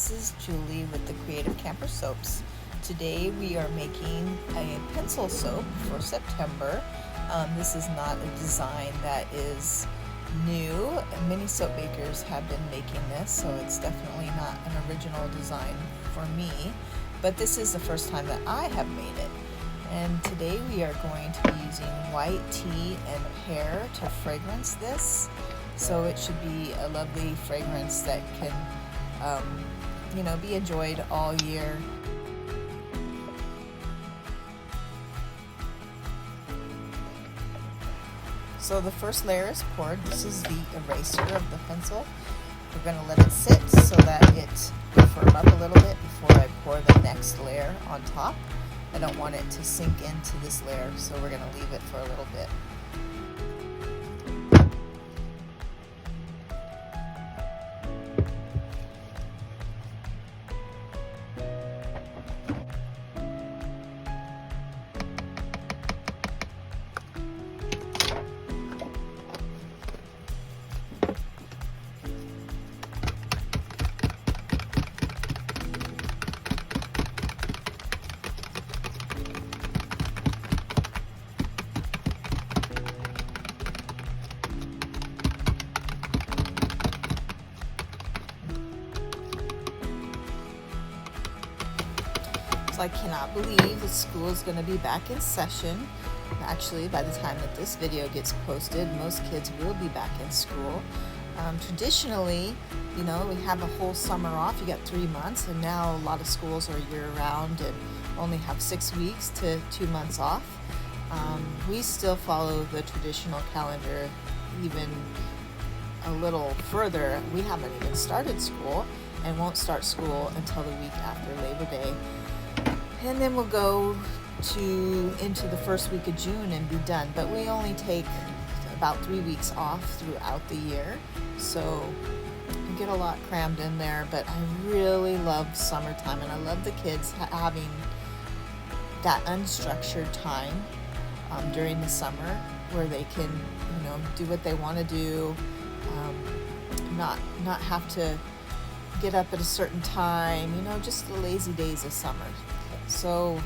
this is Julie with the Creative Camper Soaps. Today we are making a pencil soap for September. This is not a design that is new. Many soap makers have been making this, so it's definitely not an original design for me, but this is the first time that I have made it. And today we are going to be using White Tea and Pear to fragrance this. So it should be a lovely fragrance that can, be enjoyed all year. So the first layer is poured. This is the eraser of the pencil. We're going to let it sit so that it will firm up a little bit before I pour the next layer on top. I don't want it to sink into this layer, so we're going to leave it for a little bit. I cannot believe that school is going to be back in session. Actually, by the time that this video gets posted, most kids will be back in school. Traditionally, we have a whole summer off. You got 3 months, and now a lot of schools are year-round and only have 6 weeks to 2 months off. We still follow the traditional calendar even a little further. We haven't even started school and won't start school until the week after Labor Day. And then we'll go into the first week of June and be done. But we only take about 3 weeks off throughout the year. So I get a lot crammed in there, but I really love summertime, and I love the kids having that unstructured time during the summer where they can, do what they want to do, not have to get up at a certain time, just the lazy days of summer. So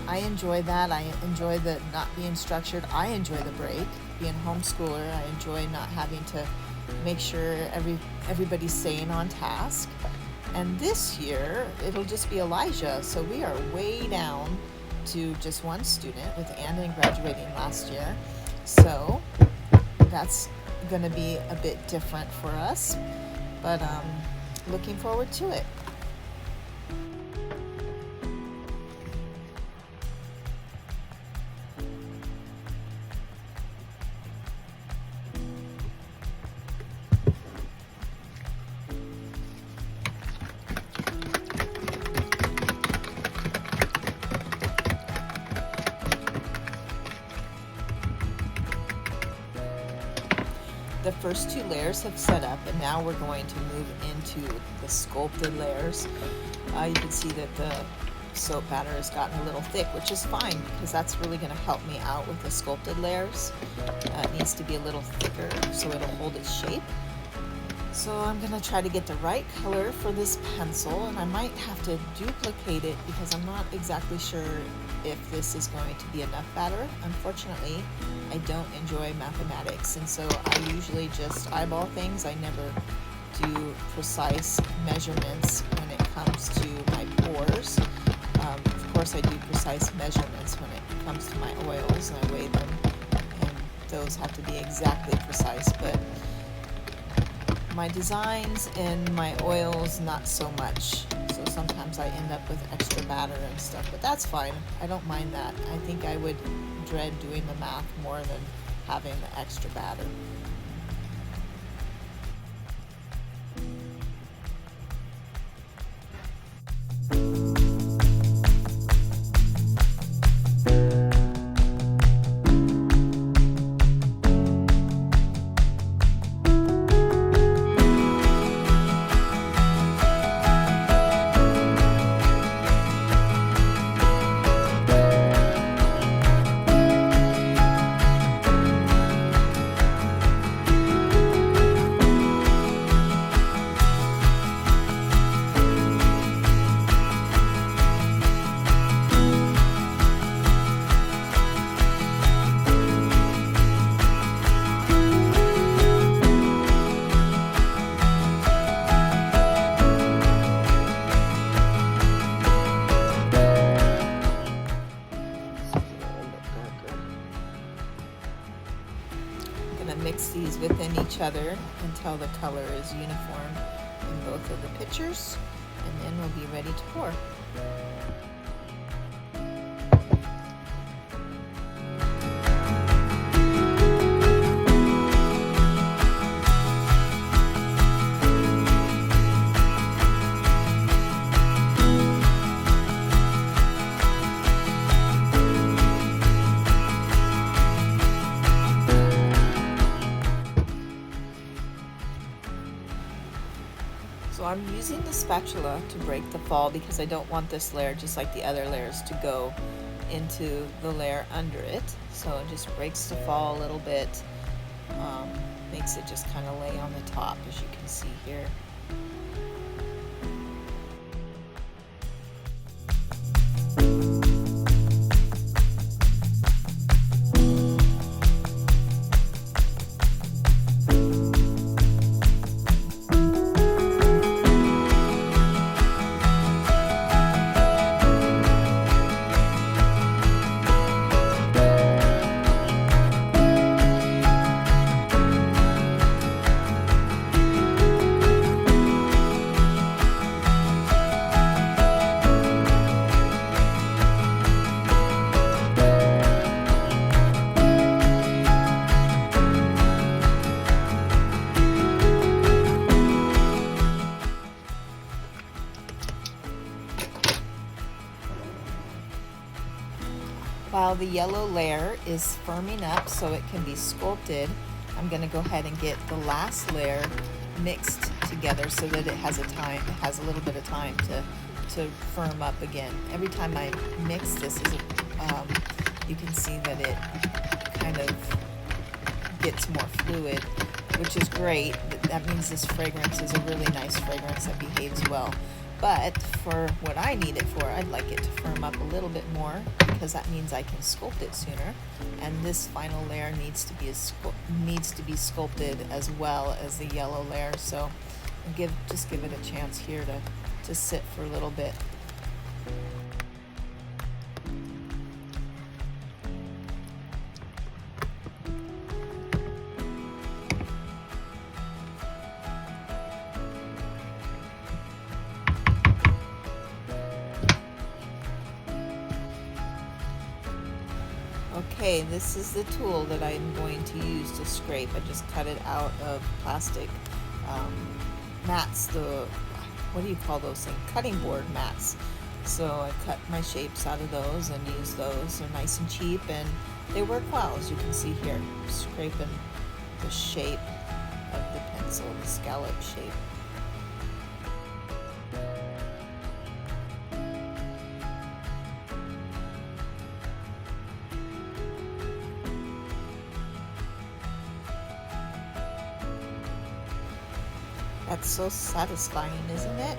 I enjoy that. I enjoy the not being structured. I enjoy the break. Being a homeschooler, I enjoy not having to make sure everybody's staying on task. And this year, it'll just be Elijah. So we are way down to just one student, with Anna graduating last year. So that's going to be a bit different for us, but looking forward to it. The first 2 layers have set up, and now we're going to move into the sculpted layers. You can see that the soap batter has gotten a little thick, which is fine because that's really going to help me out with the sculpted layers. It needs to be a little thicker so it'll hold its shape. So I'm going to try to get the right color for this pencil, and I might have to duplicate it because I'm not exactly sure if this is going to be enough batter. Unfortunately, I don't enjoy mathematics, and so I usually just eyeball things. I never do precise measurements when it comes to my pours. Of course, I do precise measurements when it comes to my oils, and I weigh them, and those have to be exactly precise, but my designs and my oils, not so much. So sometimes I end up with extra batter and stuff, but that's fine. I don't mind that. I think I would dread doing the math more than having the extra batter. each other until the color is uniform in both of the pitchers, and then we'll be ready to pour. So I'm using the spatula to break the fall because I don't want this layer, just like the other layers, to go into the layer under it. So it just breaks the fall a little bit, makes it just kind of lay on the top, as you can see here. While the yellow layer is firming up so it can be sculpted, I'm going to go ahead and get the last layer mixed together so that it has a little bit of time to firm up again. Every time I mix this, you can see that it kind of gets more fluid, which is great. That means this fragrance is a really nice fragrance that behaves well. But for what I need it for, I'd like it to firm up a little bit more because that means I can sculpt it sooner. And this final layer needs to be sculpted as well as the yellow layer. So just give it a chance here to sit for a little bit. Okay, this is the tool that I'm going to use to scrape. I just cut it out of plastic mats, what do you call those things? Cutting board mats. So I cut my shapes out of those and use those. They're nice and cheap and they work well, as you can see here. Scraping the shape of the pencil, the scallop shape. That's so satisfying, isn't it?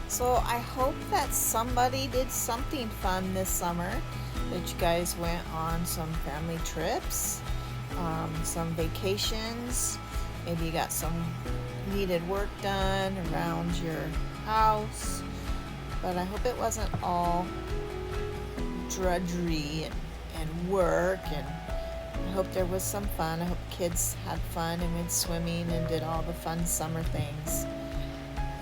So I hope that somebody did something fun this summer, that you guys went on some family trips, some vacations, maybe you got some needed work done around your house, but I hope it wasn't all drudgery and work, and I hope there was some fun. I hope kids had fun and went swimming and did all the fun summer things.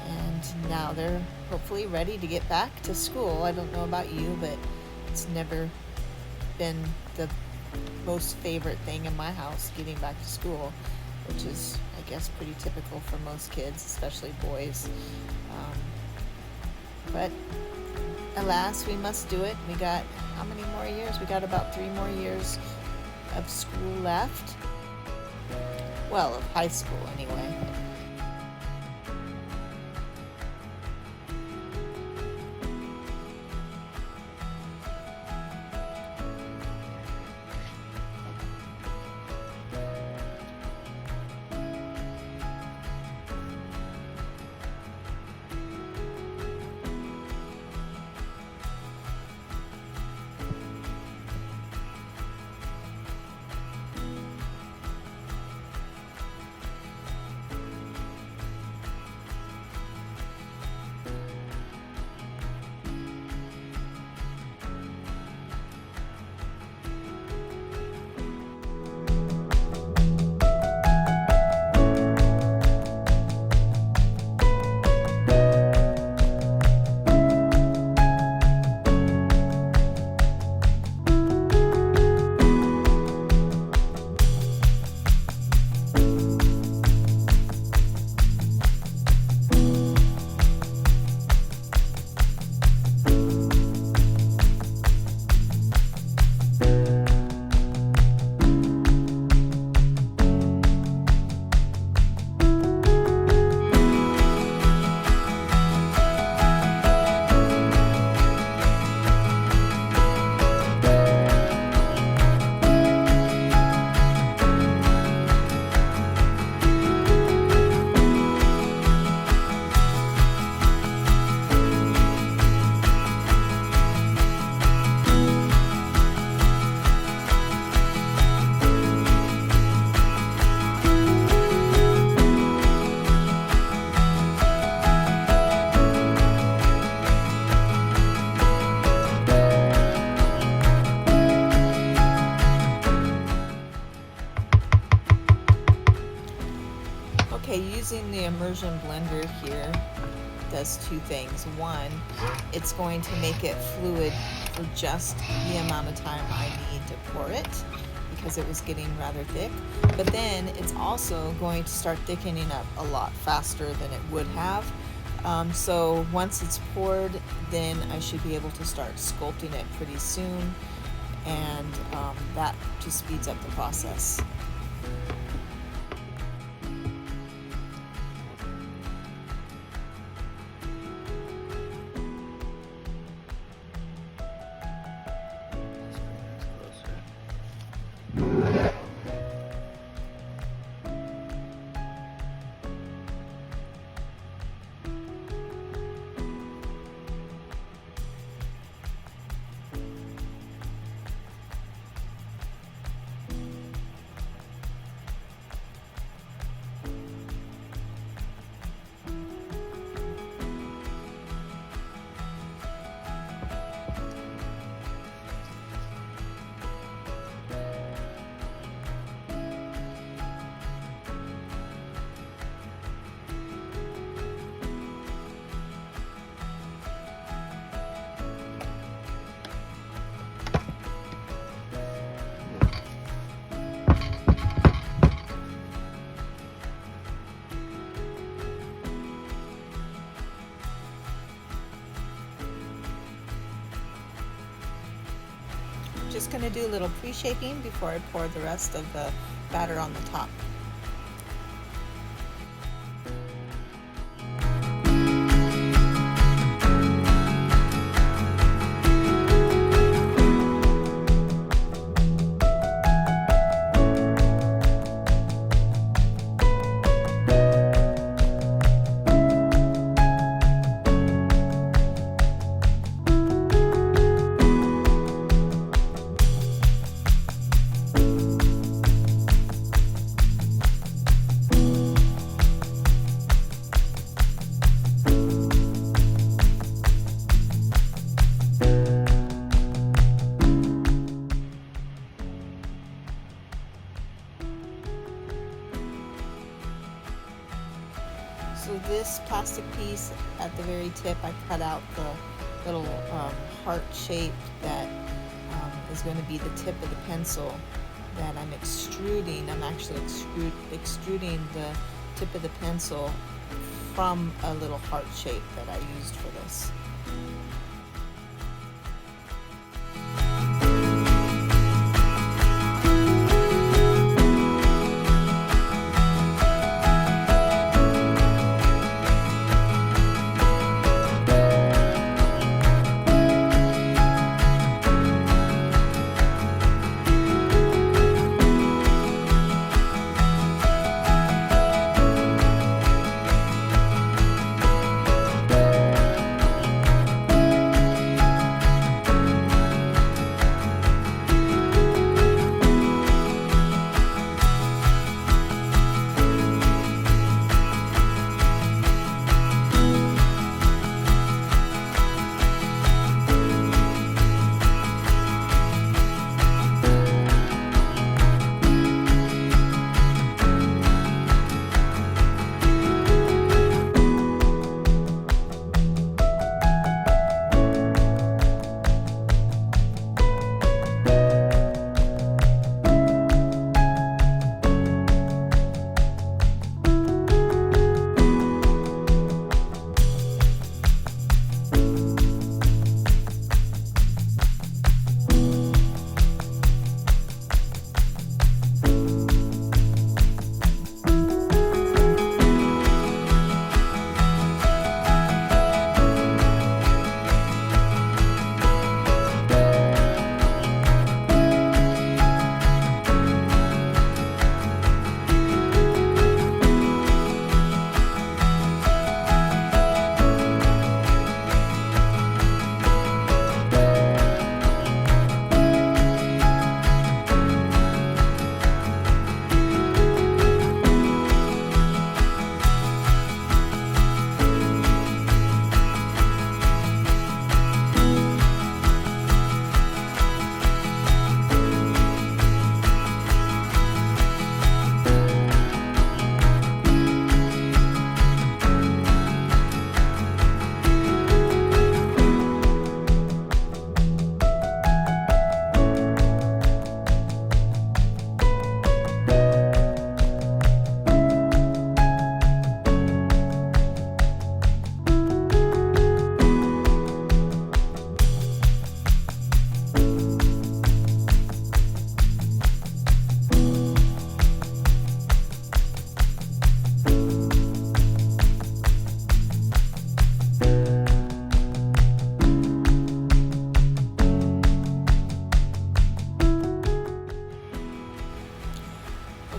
And now they're hopefully ready to get back to school. I don't know about you, but it's never been the most favorite thing in my house, getting back to school, which is, I guess, pretty typical for most kids, especially boys. But alas, we must do it. We got how many more years? We got about 3 more years of school left. Well, of high school anyway. Okay, using the immersion blender here does two things. One, it's going to make it fluid for just the amount of time I need to pour it because it was getting rather thick. But then it's also going to start thickening up a lot faster than it would have. So once it's poured, then I should be able to start sculpting it pretty soon, and that just speeds up the process. Just going to do a little pre-shaping before I pour the rest of the batter on the top. So this plastic piece at the very tip, I cut out the little heart shape that is going to be the tip of the pencil that I'm extruding. I'm actually extruding the tip of the pencil from a little heart shape that I used for this.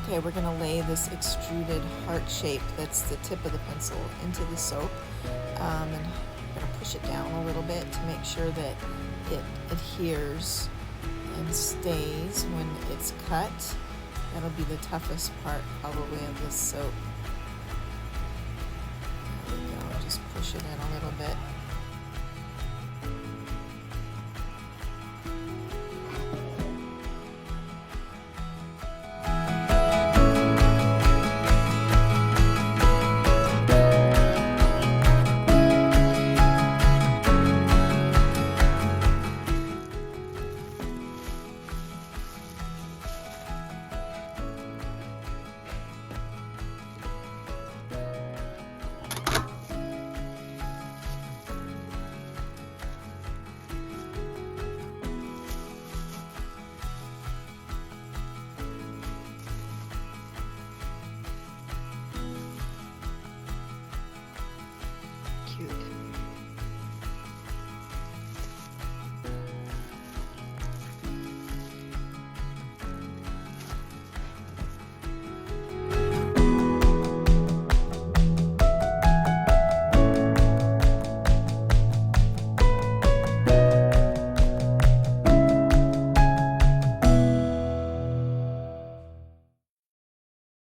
Okay, we're going to lay this extruded heart shape that's the tip of the pencil into the soap, and I'm going to push it down a little bit to make sure that it adheres and stays when it's cut. That'll be the toughest part probably of this soap. There we go, just push it in a little bit.